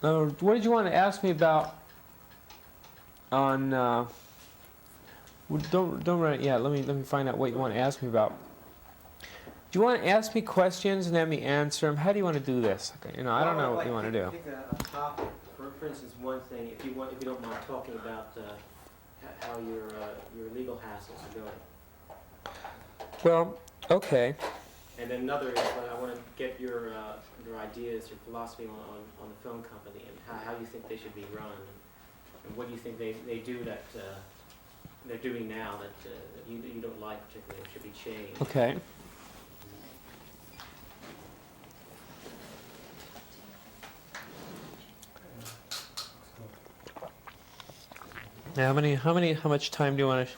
What did you want to ask me about on? Don't run it yet. Let me find out what you want to ask me about. Do you want to ask me questions and have me answer them? How do you want to do this? Okay, I don't know what you want to do. Pick a topic. For instance, one thing, if you don't mind talking about how your legal hassles are going. Well, okay. And then another is I want to get your ideas, your philosophy on the film company and how you think they should be run, and what do you think they do that they're doing now that you don't like particularly, should be changed. Okay. Now, how much time do you want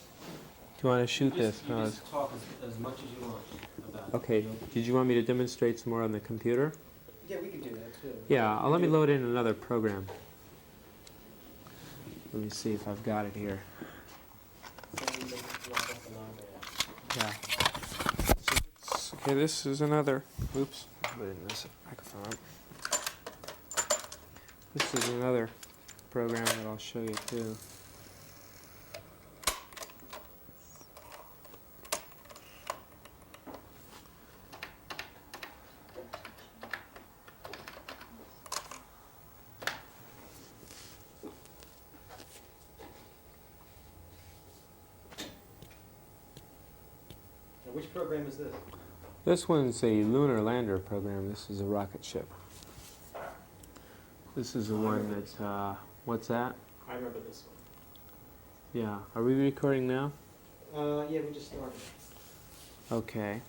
to shoot this? You just talk as much as you want about it. Okay. Did you want me to demonstrate some more on the computer? Yeah, we could do that too. Yeah. Let me load in another program. Let me see if I've got it here. Yeah. Okay, this is another. Oops. Put it in this microphone. This is another program that I'll show you too. Which program is this? This one's a Lunar Lander program. This is a rocket ship. This is the one that, what's that? I remember this one. Yeah. Are we recording now? Yeah, we just started. Okay.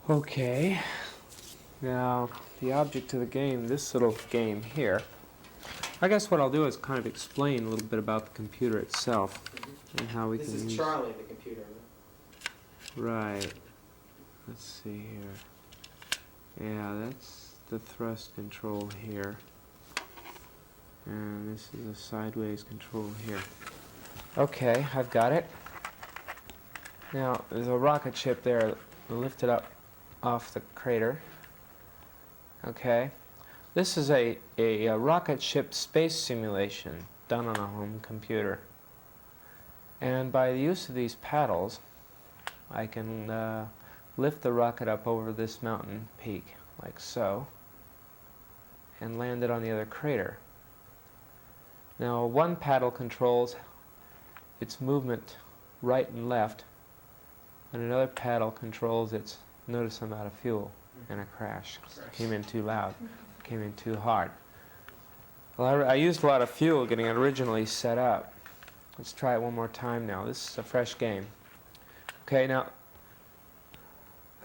Okay, now the object of the game, this little game here, I guess what I'll do is kind of explain a little bit about the computer itself and how we can use... This is Charlie, the computer, right? Right. Let's see here. Yeah, that's the thrust control here. And this is a sideways control here. Okay, I've got it. Now, there's a rocket ship there. We'll lift it up off the crater. Okay. This is a rocket ship space simulation done on a home computer. And by the use of these paddles, I can lift the rocket up over this mountain peak, like so, and land it on the other crater. Now, one paddle controls its movement right and left, and another paddle controls its, notice I'm out of fuel, and a crash. Came in too loud, came in too hard. Well, I used a lot of fuel getting it originally set up. Let's try it one more time now. This is a fresh game. Okay, now,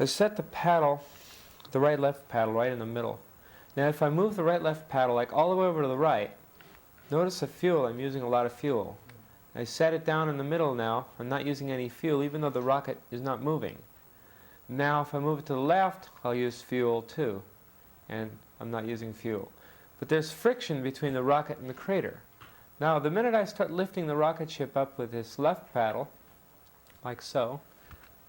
I set the paddle, the right-left paddle, right in the middle. Now, if I move the right-left paddle, like all the way over to the right, notice the fuel, I'm using a lot of fuel. I set it down in the middle now. I'm not using any fuel, even though the rocket is not moving. Now, if I move it to the left, I'll use fuel too, and I'm not using fuel. But there's friction between the rocket and the crater. Now, the minute I start lifting the rocket ship up with this left paddle, like so,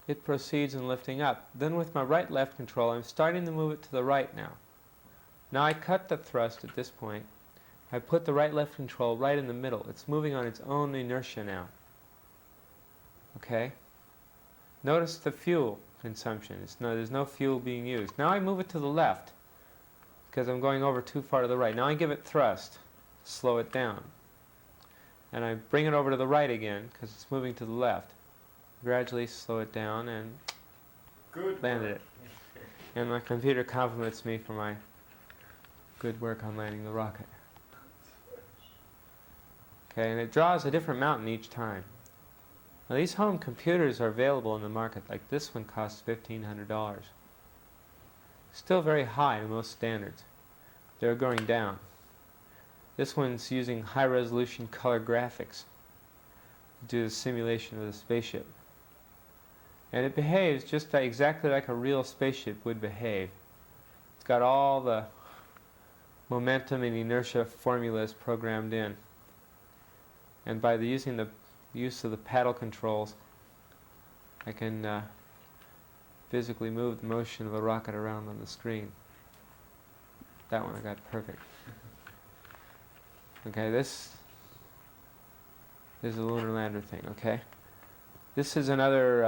it proceeds in lifting up. Then with my right-left control, I'm starting to move it to the right now. Now I cut the thrust at this point. I put the right-left control right in the middle. It's moving on its own inertia now. Okay? Notice the fuel consumption. There's no fuel being used. Now I move it to the left because I'm going over too far to the right. Now I give it thrust, slow it down. And I bring it over to the right again because it's moving to the left. Gradually slow it down and landed it. And my computer compliments me for my good work on landing the rocket. Okay, and it draws a different mountain each time. Now these home computers are available in the market. Like this one costs $1,500. Still very high in most standards. They're going down. This one's using high-resolution color graphics. do a simulation of the spaceship. And it behaves just exactly like a real spaceship would behave. It's got all the momentum and inertia formulas programmed in. And by using the use of the paddle controls, I can physically move the motion of the rocket around on the screen. That one I got perfect. Okay, this is a Lunar Lander thing, okay? This is another,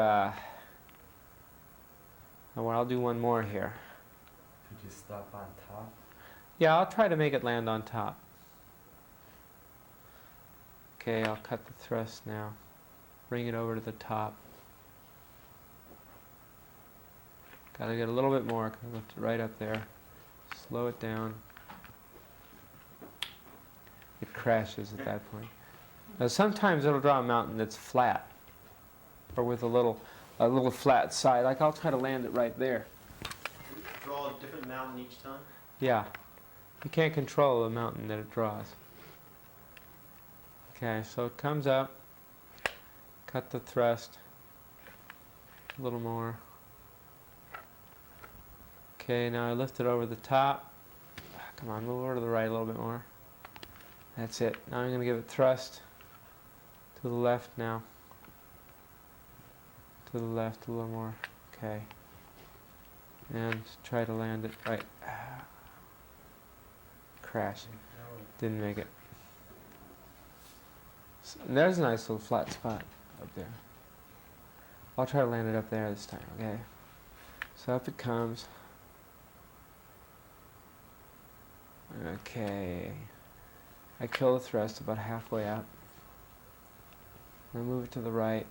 well, I'll do one more here. Could you stop on top? Yeah, I'll try to make it land on top. Okay, I'll cut the thrust now. Bring it over to the top. Gotta get a little bit more, 'cause I left it right up there. Slow it down. It crashes at that point. Now sometimes it'll draw a mountain that's flat, or with a little flat side. Like I'll try to land it right there. Draw a different mountain each time? Yeah. You can't control the mountain that it draws. Okay, so it comes up, cut the thrust a little more. Okay, now I lift it over the top. Come on, move over to the right a little bit more. That's it. Now I'm going to give it thrust to the left now. To the left a little more. Okay. And try to land it right. Crash. Didn't make it. So there's a nice little flat spot up there. I'll try to land it up there this time, okay? So up it comes. Okay. I kill the thrust about halfway up. Then move it to the right.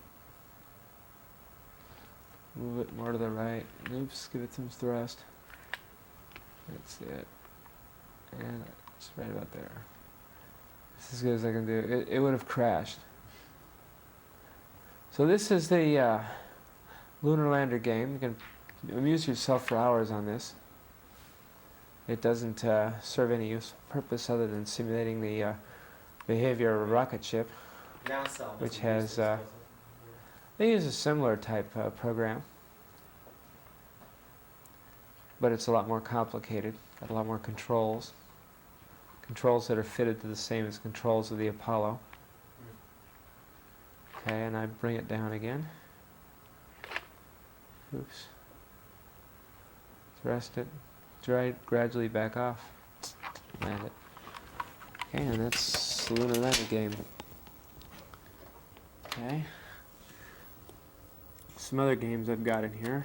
Move it more to the right. Oops, give it some thrust. That's it. And it's right about there. It's as good as I can do. It would have crashed. So this is the Lunar Lander game. You can amuse yourself for hours on this. It doesn't serve any useful purpose other than simulating the behavior of a rocket ship, which has, they use a similar type program, but it's a lot more complicated, got a lot more controls that are fitted to the same as controls of the Apollo. Okay, and I bring it down again. Oops. Thrust it. Gradually back off. Land it. Okay, and that's the Lunar Lander game. Okay. Some other games I've got in here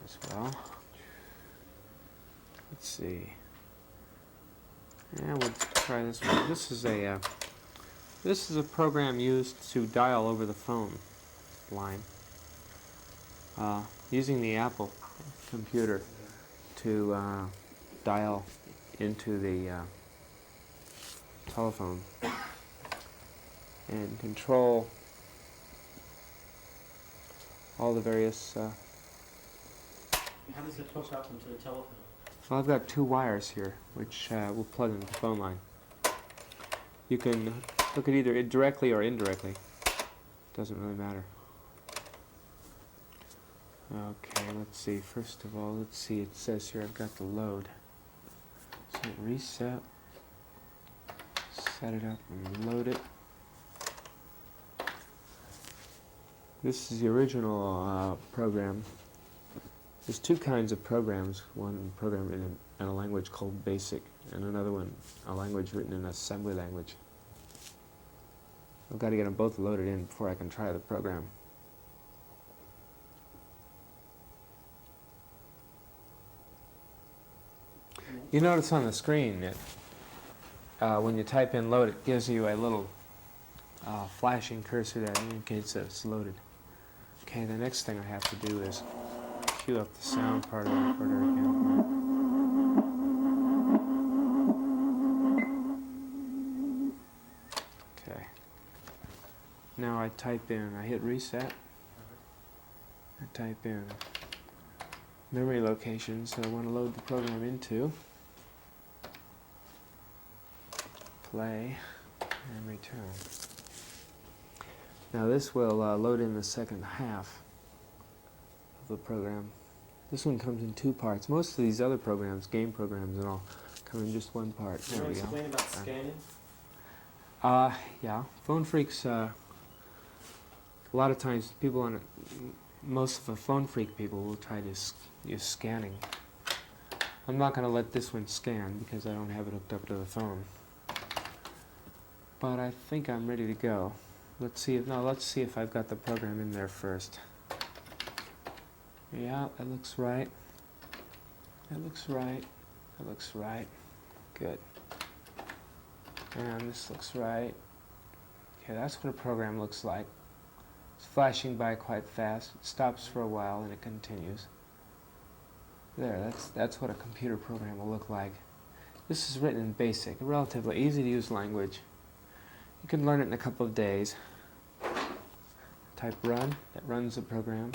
as well. Let's see. Yeah, we'll try this one. This is a program used to dial over the phone line. Using the Apple computer to dial into the telephone and control all the various. How does it hook up into the telephone? Well, I've got two wires here, which will plug into the phone line. You can hook it either directly or indirectly. Doesn't really matter. Okay, let's see. First of all, let's see. It says here I've got the load. So reset, set it up, and load it. This is the original program. There's two kinds of programs. One program written in a language called BASIC, and another one, a language written in assembly language. I've got to get them both loaded in before I can try the program. You notice on the screen that when you type in load, it gives you a little flashing cursor that indicates that it's loaded. Okay, the next thing I have to do is cue up the sound part of the recorder again. Okay. Now I type in, I hit reset. I type in memory locations that I want to load the program into. Play and return. Now this will load in the second half of the program. This one comes in 2 parts. Most of these other programs, game programs and all, come in just 1 part. Can There you we go. explain about scanning? Yeah. Phone Phreaks, a lot of times people on it, most of the Phone Phreak people will try to use scanning. I'm not going to let this one scan because I don't have it hooked up to the phone. But I think I'm ready to go. Let's see if I've got the program in there first. Yeah, that looks right. That looks right. That looks right. Good. And this looks right. Okay, that's what a program looks like. It's flashing by quite fast. It stops for a while and it continues. There, that's what a computer program will look like. This is written in BASIC, a relatively easy to use language. You can learn it in a couple of days. Type run, that runs the program.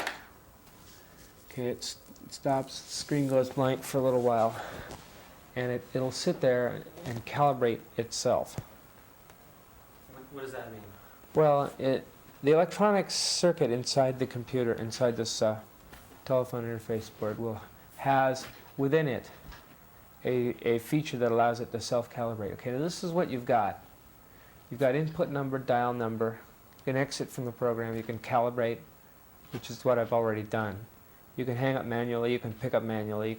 Okay, it stops, the screen goes blank for a little while, and it'll sit there and calibrate itself. What does that mean? Well, the electronic circuit inside the computer, inside this telephone interface board, has within it a feature that allows it to self-calibrate. Okay, now this is what you've got. You've got input number, dial number. You can exit from the program. You can calibrate, which is what I've already done. You can hang up manually. You can pick up manually.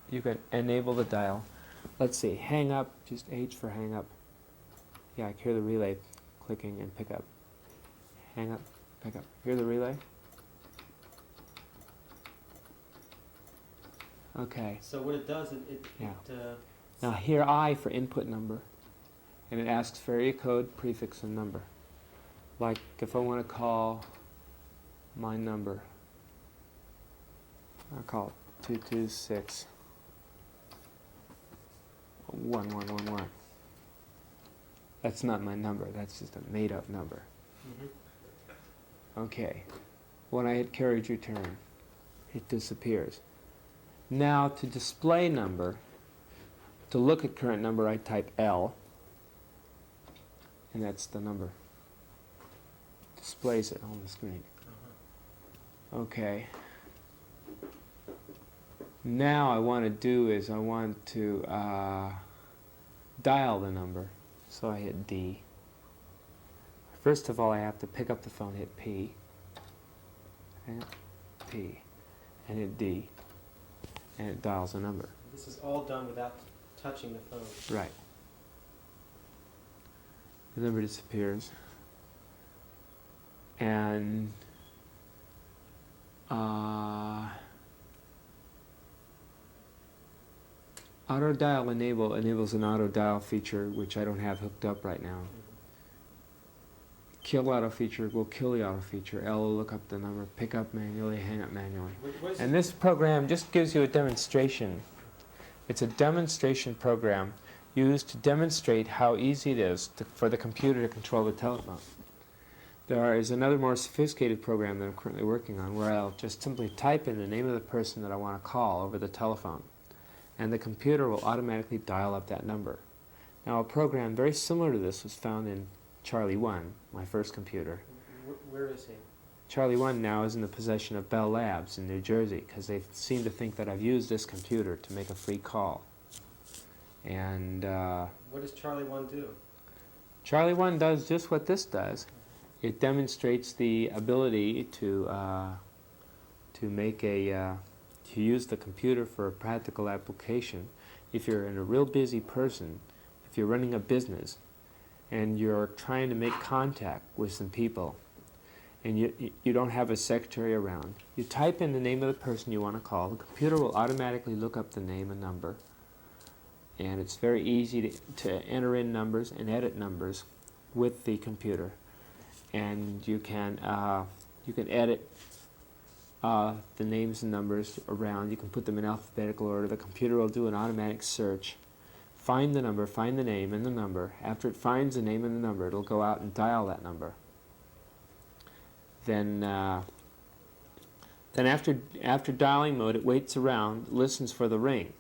You can enable the dial. Let's see, hang up, just H for hang up. Yeah, I hear the relay clicking and pick up. Hang up, pick up. Hear the relay? Okay. So what it does, Yeah. Now here I for input number, and it asks for area code, prefix, and number. Like if I want to call my number, I'll call it 226 1111. That's not my number, that's just a made-up number. Okay. When I hit carriage return, it disappears. Now to display number, to look at current number, I type L, and that's the number. Displays it on the screen. Okay. Now I want to do is I want to dial the number. So I hit D. First of all, I have to pick up the phone, hit P, and P, and hit D, and it dials a number. This is all done without touching the phone. Right. The number disappears. And auto dial enables an auto dial feature, which I don't have hooked up right now. Kill auto feature will kill the auto feature. L will look up the number, pick up manually, hang up manually. And this program just gives you a demonstration. It's a demonstration program used to demonstrate how easy it is for the computer to control the telephone. There is another more sophisticated program that I'm currently working on where I'll just simply type in the name of the person that I want to call over the telephone, and the computer will automatically dial up that number. Now a program very similar to this was found in Charlie 1, my first computer. Where is he? Charlie 1 now is in the possession of Bell Labs in New Jersey because they seem to think that I've used this computer to make a free call. And what does Charlie 1 do? Charlie 1 does just what this does. It demonstrates the ability to make to use the computer for a practical application. If you're a real busy person, if you're running a business, and you're trying to make contact with some people, and you don't have a secretary around, you type in the name of the person you want to call. The computer will automatically look up the name and number, and it's very easy to enter in numbers and edit numbers with the computer. And you can edit the names and numbers around. You can put them in alphabetical order. The computer will do an automatic search, find the number, find the name and the number. After it finds the name and the number, it'll go out and dial that number. Then after dialing mode, it waits around, listens for the ring.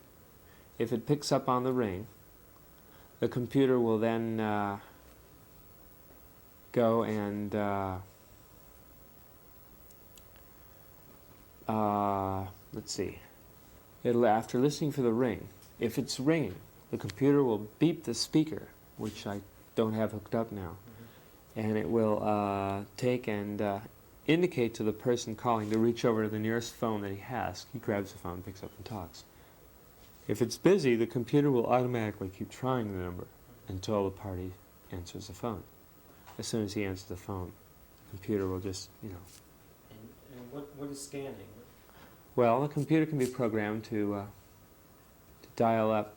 If it picks up on the ring, the computer will then go and let's see, it'll, after listening for the ring, if it's ringing, the computer will beep the speaker, which I don't have hooked up now, and it will take and indicate to the person calling to reach over to the nearest phone that he has. He grabs the phone, picks up, and talks. If it's busy, the computer will automatically keep trying the number until the party answers the phone. As soon as he answers the phone, the computer will just, you know. And what is scanning? Well, the computer can be programmed to dial up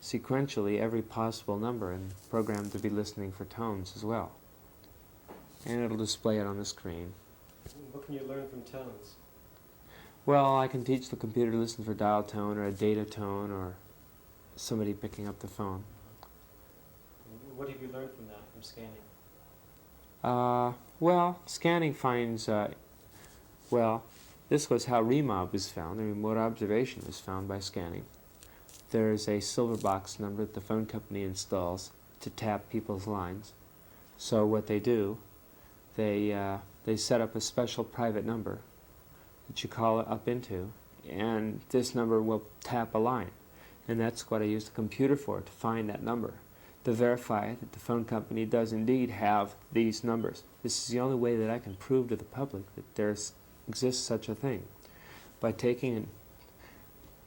sequentially every possible number and programmed to be listening for tones as well. And it'll display it on the screen. What can you learn from tones? Well, I can teach the computer to listen for dial tone or a data tone or somebody picking up the phone. What have you learned from that, from scanning? Well, scanning finds, well, this was how remob was found. The remote observation was found by scanning. There's a silver box number that the phone company installs to tap people's lines. So what they do, they set up a special private number that you call it up into, and this number will tap a line. And that's what I use the computer for, to find that number, to verify that the phone company does indeed have these numbers. This is the only way that I can prove to the public that there exists such a thing, by taking and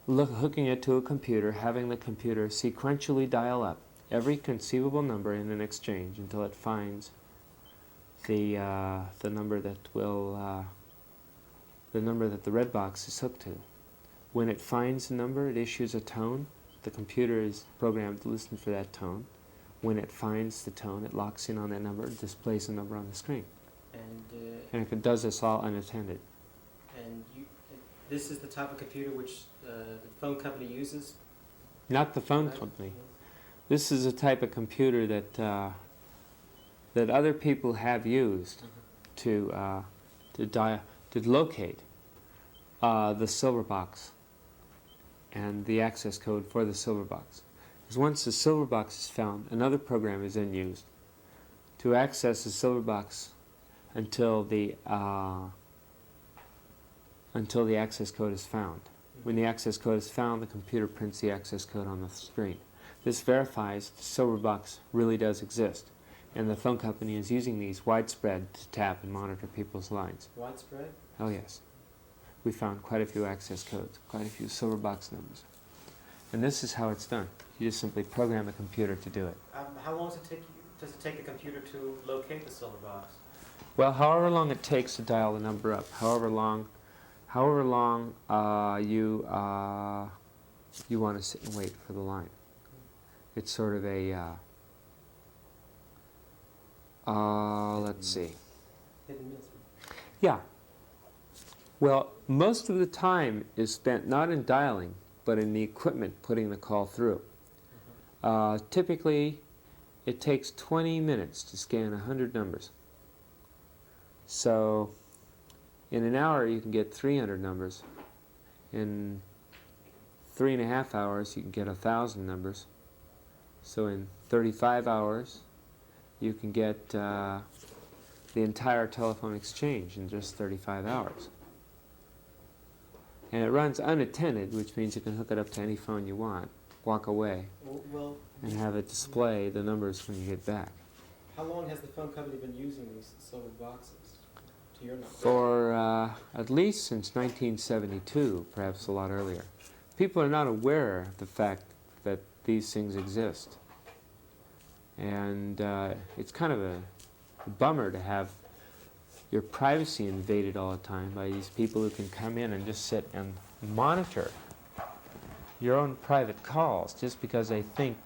hooking it to a computer, having the computer sequentially dial up every conceivable number in an exchange until it finds the number that will the number that the red box is hooked to. When it finds the number, it issues a tone. The computer is programmed to listen for that tone. When it finds the tone, it locks in on that number, it displays the number on the screen. And it does this all unattended. And this is the type of computer which the phone company uses? Not the phone Right? company. This is a type of computer that that other people have used to locate the silver box and the access code for the silver box. Because once the silver box is found, another program is then used to access the silver box until the access code is found. When the access code is found, the computer prints the access code on the screen. This verifies the silver box really does exist, and the phone company is using these widespread to tap and monitor people's lines. Widespread? Oh yes. We found quite a few access codes, quite a few silver box numbers. And this is how it's done. You just simply program the computer to do it. How long does it take the computer to locate the silver box? Well, however long it takes to dial the number up, however long you want to sit and wait for the line. It's sort of a, let's see. Hit and miss. Yeah. Well, most of the time is spent not in dialing, but in the equipment putting the call through. Typically, it takes 20 minutes to scan 100 numbers. So, in an hour you can get 300 numbers. In 3.5 hours you can get 1,000 numbers. So in 35 hours you can get the entire telephone exchange in just 35 hours. And it runs unattended, which means you can hook it up to any phone you want, walk away, Well, and have it display the numbers when you get back. how long has the phone company been using these silver boxes, to your knowledge? For at least since 1972, perhaps a lot earlier. People are not aware of the fact that these things exist. And it's kind of a bummer to have your privacy invaded all the time by these people who can come in and just sit and monitor your own private calls just because they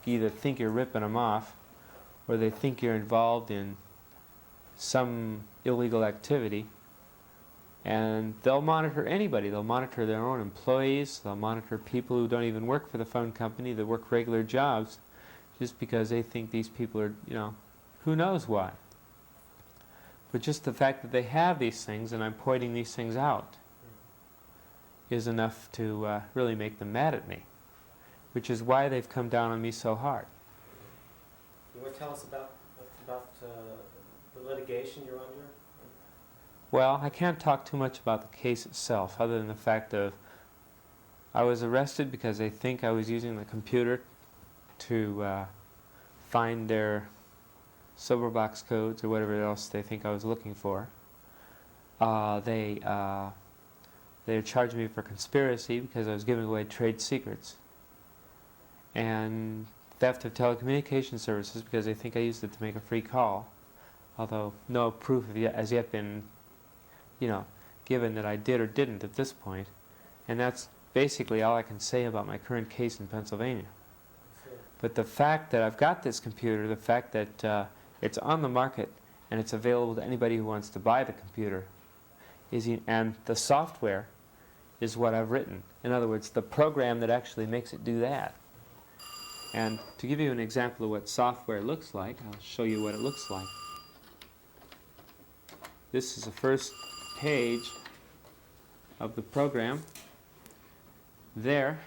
either think you're ripping them off or they think you're involved in some illegal activity. And they'll monitor anybody. They'll monitor their own employees. They'll monitor people who don't even work for the phone company, that work regular jobs, just because they think these people are, you know, who knows why. But just the fact that they have these things, and I'm pointing these things out, is enough to really make them mad at me, which is why they've come down on me so hard. You want to tell us about the litigation you're under? Well, I can't talk too much about the case itself, other than the fact of I was arrested because they think I was using the computer to find their silver box codes or whatever else they think I was looking for. They charged me for conspiracy because I was giving away trade secrets, and theft of telecommunication services because they think I used it to make a free call, although no proof has yet been, given that I did or didn't at this point. And that's basically all I can say about my current case in Pennsylvania. But the fact that I've got this computer, the fact that it's on the market and it's available to anybody who wants to buy the computer, and the software is what I've written. In other words, the program that actually makes it do that. And to give you an example of what software looks like, I'll show you what it looks like. This is the first page of the program. There